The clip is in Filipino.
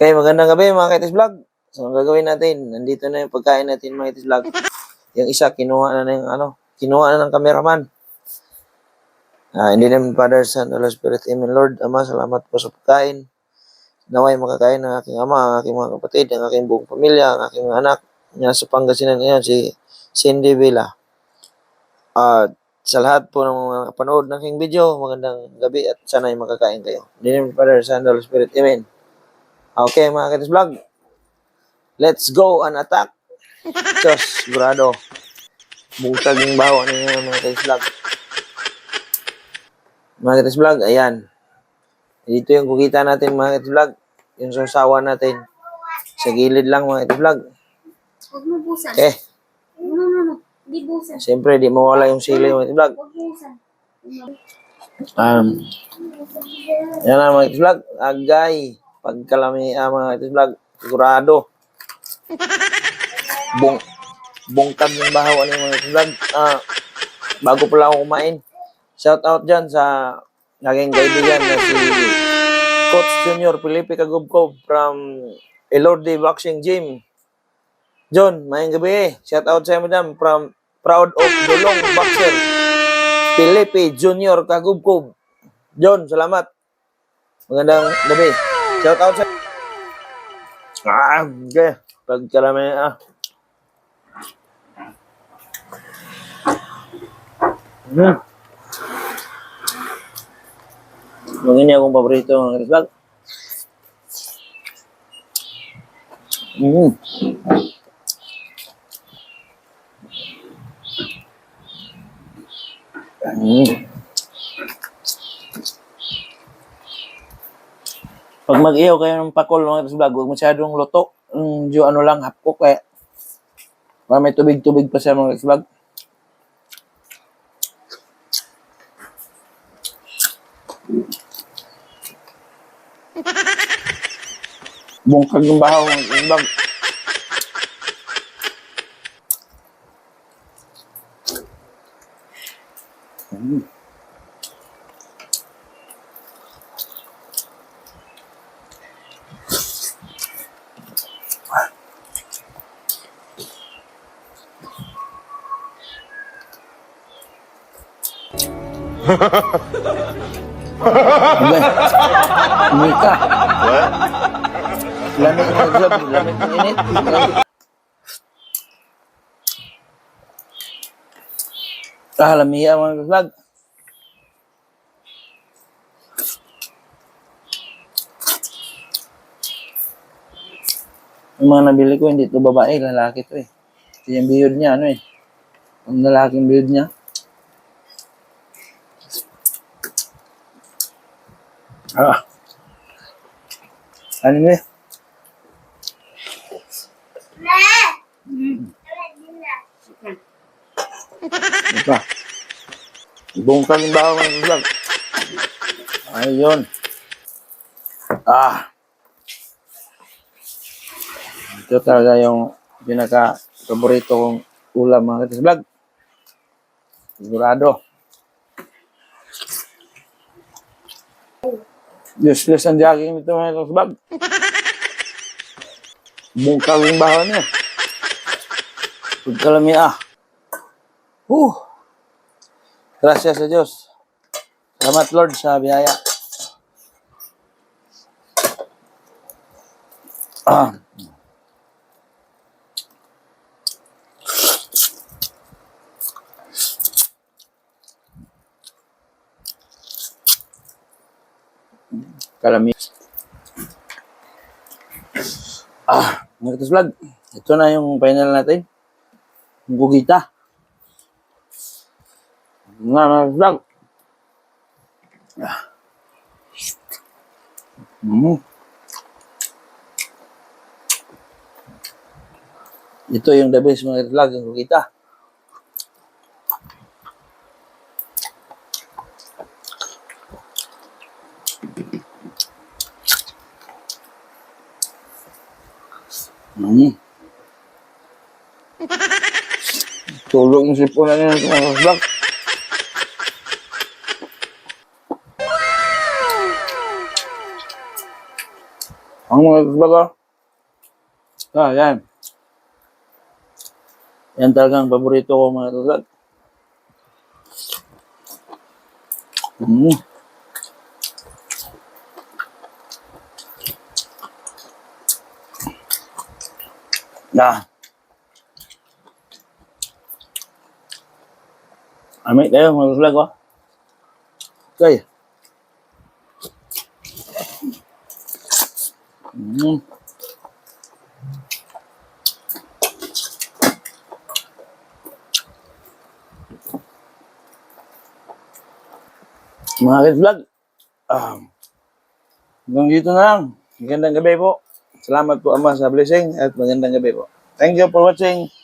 Okay, magandang gabi mga Kaitis Vlog. So, ang gagawin natin, nandito na yung pagkain natin mga Kaitis Vlog. Yung isa, kinuha na yung kinuha na ng cameraman. Hindi naman Father, Son, Holy Spirit, Amen. Lord, Ama, salamat po sa pagkain. Naway makakain ng aking ama, ang aking mga kapatid, ang aking buong pamilya, ang aking anak. Yan sa Pangasinan ngayon, si Cindy Villa. Sa lahat po ng mga kapanood ng aking video, magandang gabi at sana'y makakain kayo. In the name of Father, Son, Holy Spirit, Amen. Okay mga Kaitis Vlog, let's go and attack. Diyos, sigurado. Bungtag yung bawa ninyo mga Kaitis Vlog. Mga Kaitis Vlog, ayan. Dito yung kukita natin mga Kaitis Vlog. Yung sausawa natin. Sa gilid lang mga Kaitis Vlog. Huwag mo busan. Okay. No. Di busan. Siyempre, di mawala yung sili mga Kaitis Vlog. Huwag busan. Yan na mga Kaitis Vlog. Agay. Pagkalami mga Kaitis Vlog. Sigurado. Bungtag yung bahaw ano yung mga Kaitis Vlog. Bago pala ako kumain. Shout out dyan sa naging kaibigan na si Coach Junior Felipe Cagubcob from Elorde Boxing Gym. John, mayang gabi. Shout out sa madam from Proud of Dolong Boxer. Felipe Junior Cagubcob. John, salamat. Magandang gabi. Shout out sa okay. Pagkalami Magin niya akong paborito ng Kaitis Vlog. Pag mag-ihaw kayo ng pakol ng Kaitis Vlog, huwag masyadong luto. Yung lang, hapkok kaya. Para may tubig-tubig pa siya mga Kaitis Vlog. Bungkag yung bahaw ng Kaitis Vlog. Mika. Lamig na job, lamig na init. Lamiya mga Vlog. Yung mga nabili ko, hindi ito babae, lalaki ito eh. Ito yung biyod niya, Ang lalaking biyod niya. Ano niya? Ito. Bungkag yung bahaw mga Vlog. Ayun. Ito talaga yung pinaka-paborito kong ulam mga Kaitis Vlog. Sigurado. Useless ang jogging nito mga Kaitis Vlog. Bungkag yung bahaw niya. Pagkalami Gracias sa Diyos. Salamat Lord sa biyaya. Kalami. Mga Kaitis Vlog, ito na yung final natin. Yung gugita. Mga Vlog. Ito yung the best mga Vlog, yung gugita. Tulog yung sipunan niya ng mga Vlog. Ang mga bago. Yan. Yan talagang paborito ko mga tulad. Mm. Nah. Amit tayo mga tulad ko. Okay. Mm. Mga vlog, hanggang dito na lang. Magandang gabi po. Salamat po Ama sa blessing at magandang gabi po. Thank you for watching.